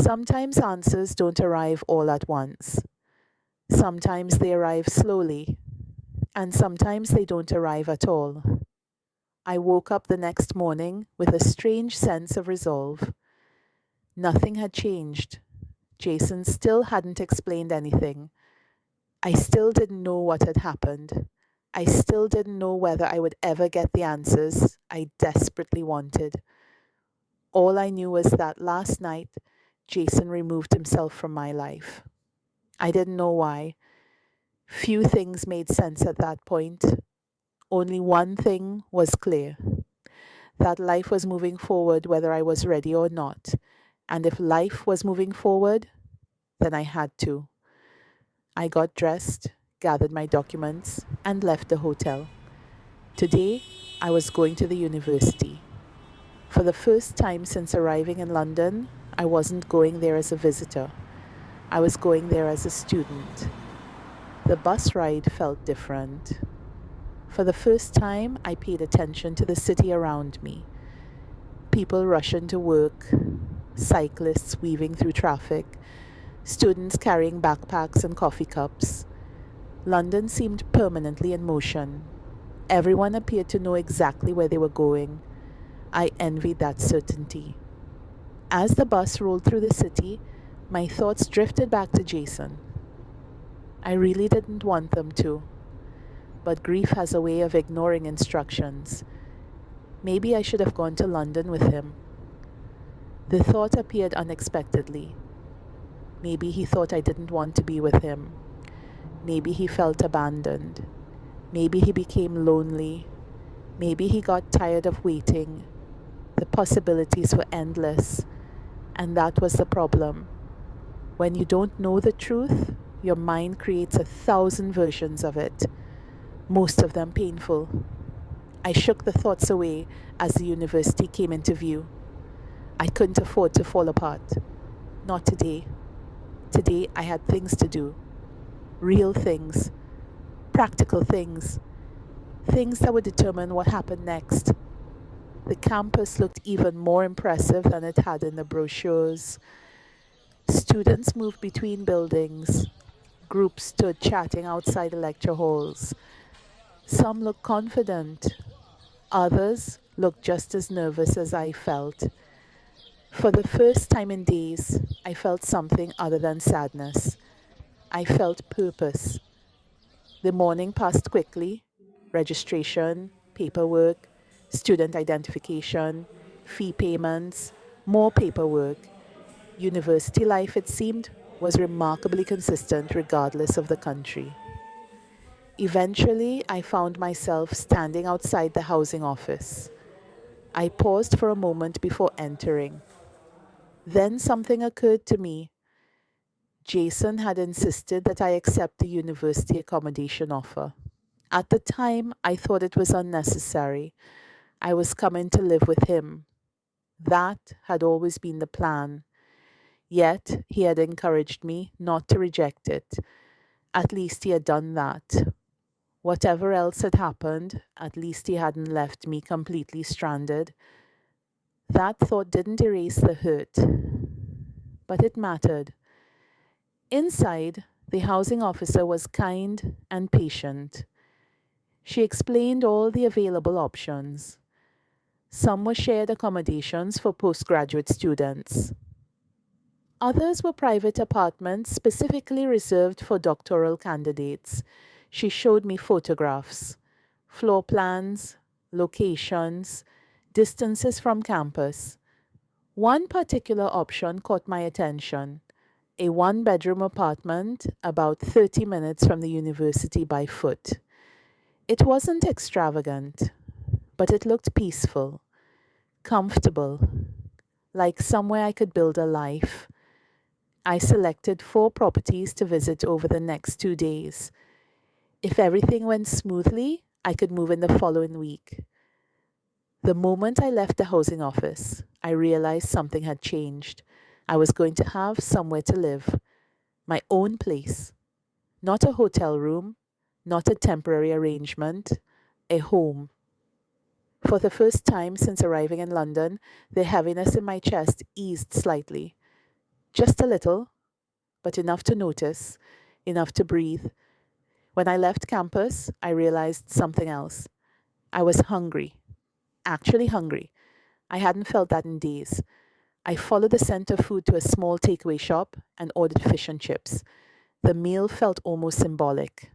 Sometimes answers don't arrive all at once. Sometimes they arrive slowly, and sometimes they don't arrive at all. I woke up the next morning with a strange sense of resolve. Nothing had changed. Jason still hadn't explained anything. I still didn't know what had happened. I still didn't know whether I would ever get the answers I desperately wanted. All I knew was that last night, Jason removed himself from my life. I didn't know why. Few things made sense at that point. Only one thing was clear: that life was moving forward whether I was ready or not. And if life was moving forward, then I had to. I got dressed, gathered my documents, and left the hotel. Today, I was going to the university. For the first time since arriving in London, I wasn't going there as a visitor. I was going there as a student. The bus ride felt different. For the first time, I paid attention to the city around me. People rushing to work, cyclists weaving through traffic, students carrying backpacks and coffee cups. London seemed permanently in motion. Everyone appeared to know exactly where they were going. I envied that certainty. As the bus rolled through the city, my thoughts drifted back to Jason. I really didn't want them to, but grief has a way of ignoring instructions. Maybe I should have gone to London with him. The thought appeared unexpectedly. Maybe he thought I didn't want to be with him. Maybe he felt abandoned. Maybe he became lonely. Maybe he got tired of waiting. The possibilities were endless, and that was the problem. When you don't know the truth, your mind creates 1,000 versions of it, most of them painful. I shook the thoughts away as the university came into view. I couldn't afford to fall apart. Not today. Today I had things to do. Real things. Practical things. Things that would determine what happened next. The campus looked even more impressive than it had in the brochures. Students moved between buildings. Groups stood chatting outside the lecture halls. Some looked confident. Others looked just as nervous as I felt. For the first time in days, I felt something other than sadness. I felt purpose. The morning passed quickly. Registration, paperwork, student identification, fee payments, more paperwork. University life, it seemed, was remarkably consistent regardless of the country. Eventually, I found myself standing outside the housing office. I paused for a moment before entering. Then something occurred to me. Jason had insisted that I accept the university accommodation offer. At the time, I thought it was unnecessary. I was coming to live with him. That had always been the plan. Yet, he had encouraged me not to reject it. At least he had done that. Whatever else had happened, at least he hadn't left me completely stranded. That thought didn't erase the hurt, but it mattered. Inside, the housing officer was kind and patient. She explained all the available options. Some were shared accommodations for postgraduate students. Others were private apartments specifically reserved for doctoral candidates. She showed me photographs, floor plans, locations, distances from campus. One particular option caught my attention: a one-bedroom apartment about 30 minutes from the university by foot. It wasn't extravagant, but it looked peaceful, comfortable, like somewhere I could build a life. I selected 4 properties to visit over the next 2 days. If everything went smoothly, I could move in the following week. The moment I left the housing office, I realized something had changed. I was going to have somewhere to live, my own place. Not a hotel room, not a temporary arrangement, a home. For the first time since arriving in London, the heaviness in my chest eased slightly. Just a little, but enough to notice, enough to breathe. When I left campus, I realized something else. I was hungry, actually hungry. I hadn't felt that in days. I followed the scent of food to a small takeaway shop and ordered fish and chips. The meal felt almost symbolic.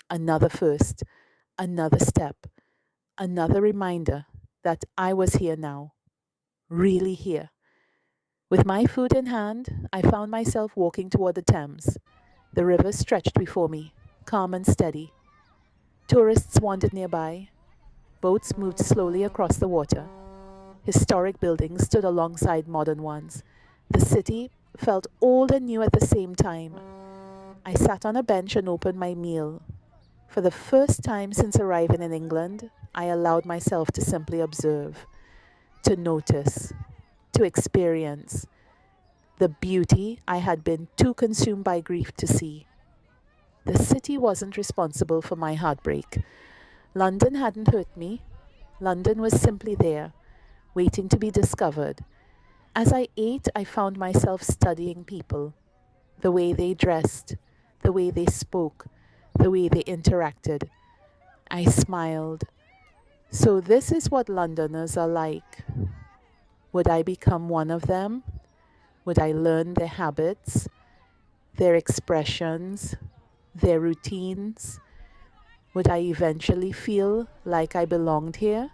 Another first, another step, another reminder that I was here now, really here. With my food in hand, I found myself walking toward the Thames. The river stretched before me, calm and steady. Tourists wandered nearby. Boats moved slowly across the water. Historic buildings stood alongside modern ones. The city felt old and new at the same time. I sat on a bench and opened my meal. For the first time since arriving in England, I allowed myself to simply observe, to notice, to experience the beauty I had been too consumed by grief to see. The city wasn't responsible for my heartbreak. London hadn't hurt me. London was simply there, waiting to be discovered. As I ate, I found myself studying people, the way they dressed, the way they spoke, the way they interacted. I smiled. So this is what Londoners are like. Would I become one of them? Would I learn their habits, their expressions, their routines? Would I eventually feel like I belonged here?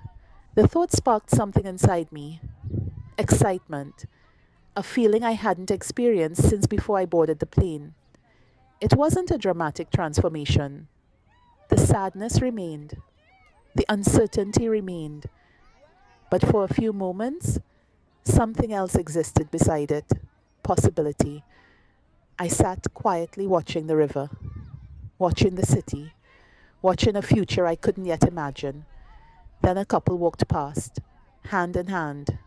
The thought sparked something inside me. Excitement, a feeling I hadn't experienced since before I boarded the plane. It wasn't a dramatic transformation. The sadness remained. The uncertainty remained. But for a few moments, something else existed beside it. Possibility. I sat quietly watching the river, watching the city, watching a future I couldn't yet imagine. Then a couple walked past, hand in hand,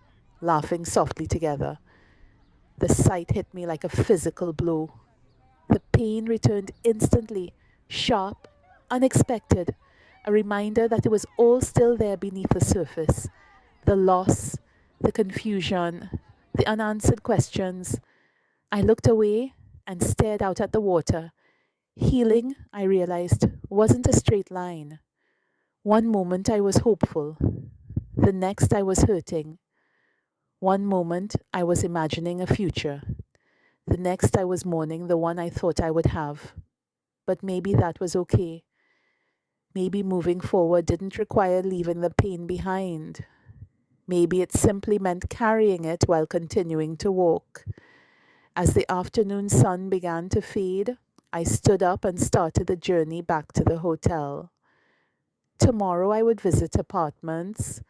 laughing softly together. The sight hit me like a physical blow. The pain returned instantly, sharp, unexpected, a reminder that it was all still there beneath the surface. The loss, the confusion, the unanswered questions. I looked away and stared out at the water. Healing, I realized, wasn't a straight line. One moment I was hopeful. The next I was hurting. One moment I was imagining a future. The next I was mourning the one I thought I would have. But maybe that was okay. Maybe moving forward didn't require leaving the pain behind. Maybe it simply meant carrying it while continuing to walk. As the afternoon sun began to fade, I stood up and started the journey back to the hotel. Tomorrow I would visit apartments.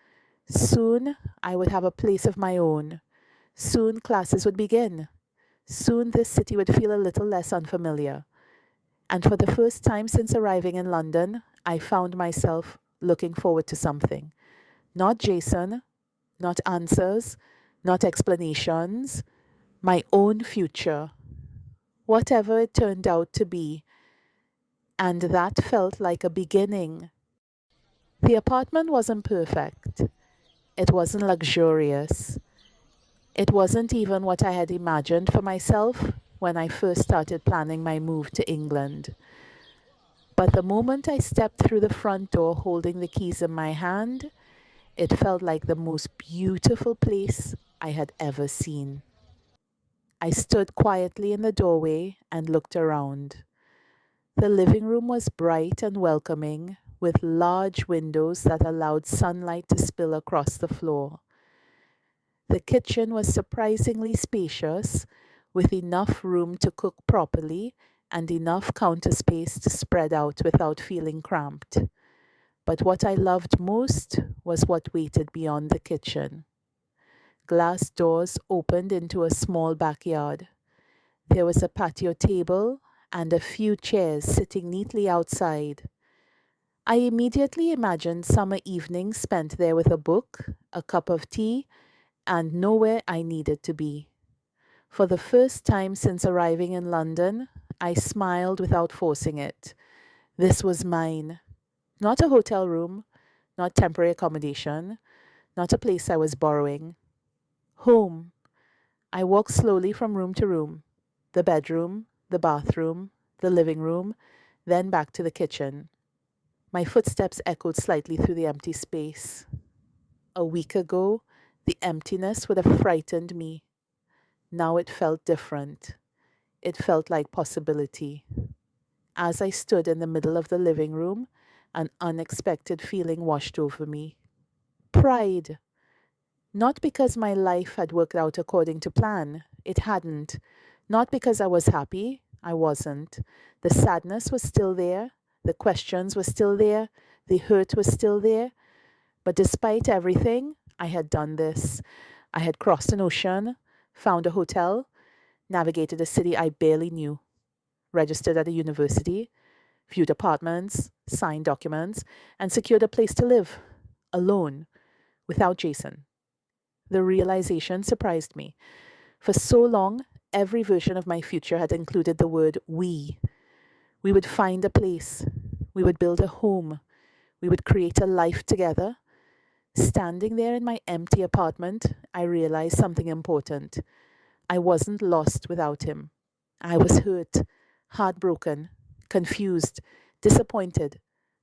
Soon I would have a place of my own. Soon classes would begin. Soon this city would feel a little less unfamiliar. And for the first time since arriving in London, I found myself looking forward to something. Not Jason, not answers, not explanations, my own future, whatever it turned out to be. And that felt like a beginning. The apartment wasn't perfect. It wasn't luxurious. It wasn't even what I had imagined for myself when I first started planning my move to England. But the moment I stepped through the front door holding the keys in my hand, it felt like the most beautiful place I had ever seen. I stood quietly in the doorway and looked around. The living room was bright and welcoming, with large windows that allowed sunlight to spill across the floor. The kitchen was surprisingly spacious, with enough room to cook properly and enough counter space to spread out without feeling cramped. But what I loved most was what waited beyond the kitchen. Glass doors opened into a small backyard. There was a patio table and a few chairs sitting neatly outside. I immediately imagined summer evenings spent there with a book, a cup of tea, and nowhere I needed to be. For the first time since arriving in London, I smiled without forcing it. This was mine. Not a hotel room, not temporary accommodation, not a place I was borrowing. Home. I walked slowly from room to room, the bedroom, the bathroom, the living room, then back to the kitchen. My footsteps echoed slightly through the empty space. A week ago, the emptiness would have frightened me. Now it felt different. It felt like possibility. As I stood in the middle of the living room, an unexpected feeling washed over me. Pride. Not because my life had worked out according to plan. It hadn't. Not because I was happy. I wasn't. The sadness was still there. The questions were still there. The hurt was still there. But despite everything, I had done this. I had crossed an ocean, found a hotel, navigated a city I barely knew, registered at a university, viewed apartments, signed documents, and secured a place to live, alone, without Jason. The realization surprised me. For so long, every version of my future had included the word we. We would find a place. We would build a home. We would create a life together. Standing there in my empty apartment, I realized something important. I wasn't lost without him. I was hurt, heartbroken, confused, disappointed,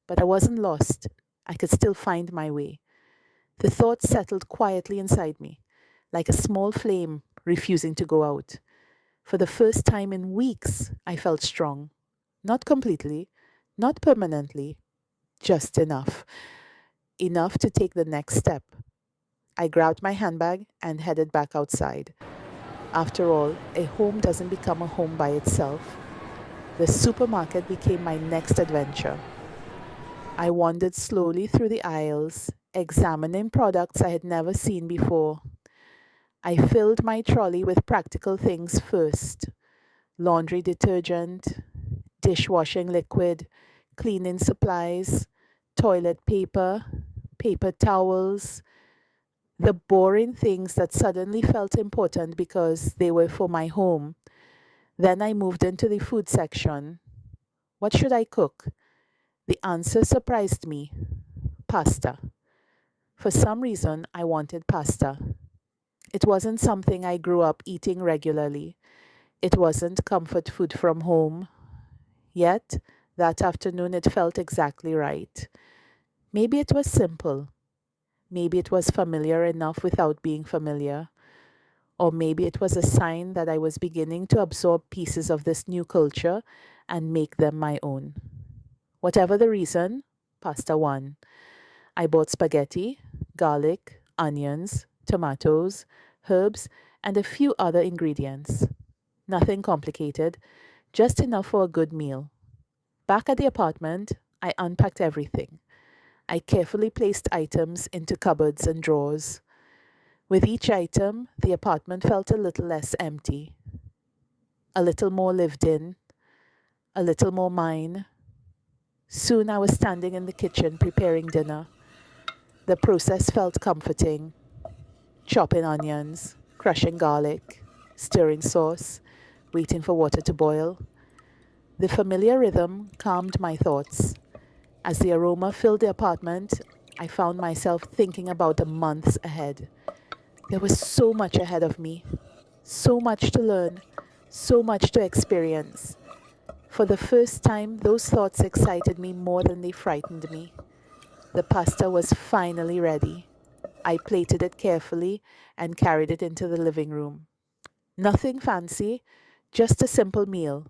but I wasn't lost. I could still find my way. The thought settled quietly inside me, like a small flame refusing to go out. For the first time in weeks, I felt strong. Not completely, not permanently, just enough. Enough to take the next step. I grabbed my handbag and headed back outside. After all, a home doesn't become a home by itself. The supermarket became my next adventure. I wandered slowly through the aisles, examining products I had never seen before. I filled my trolley with practical things first: laundry detergent, dishwashing liquid, cleaning supplies, toilet paper, paper towels, the boring things that suddenly felt important because they were for my home. Then I moved into the food section. What should I cook? The answer surprised me: pasta. For some reason, I wanted pasta. It wasn't something I grew up eating regularly. It wasn't comfort food from home. Yet, that afternoon it felt exactly right. Maybe it was simple. Maybe it was familiar enough without being familiar. Or maybe it was a sign that I was beginning to absorb pieces of this new culture and make them my own. Whatever the reason, pasta won. I bought spaghetti, garlic, onions, tomatoes, herbs, and a few other ingredients. Nothing complicated, just enough for a good meal. Back at the apartment, I unpacked everything. I carefully placed items into cupboards and drawers. With each item, the apartment felt a little less empty, a little more lived in, a little more mine. Soon I was standing in the kitchen preparing dinner. The process felt comforting: chopping onions, crushing garlic, stirring sauce, waiting for water to boil. The familiar rhythm calmed my thoughts. As the aroma filled the apartment, I found myself thinking about the months ahead. There was so much ahead of me, so much to learn, so much to experience. For the first time, those thoughts excited me more than they frightened me. The pasta was finally ready. I plated it carefully and carried it into the living room. Nothing fancy, just a simple meal.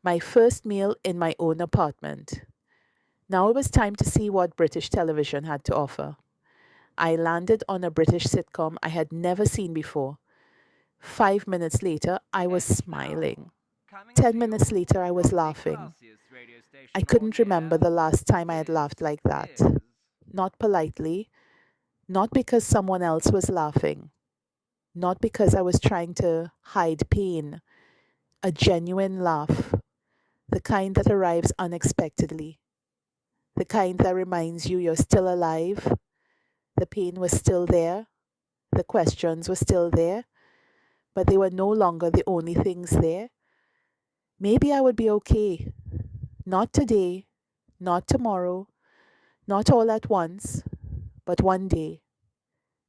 My first meal in my own apartment. Now it was time to see what British television had to offer. I landed on a British sitcom I had never seen before. 5 minutes later, I was smiling. 10 minutes later, I was laughing. I couldn't remember the last time I had laughed like that. Not politely, not because someone else was laughing, not because I was trying to hide pain. A genuine laugh, the kind that arrives unexpectedly, the kind that reminds you you're still alive. The pain was still there, the questions were still there, but they were no longer the only things there. Maybe I would be okay. Not today, not tomorrow, not all at once, but one day.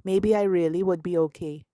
Maybe I really would be okay.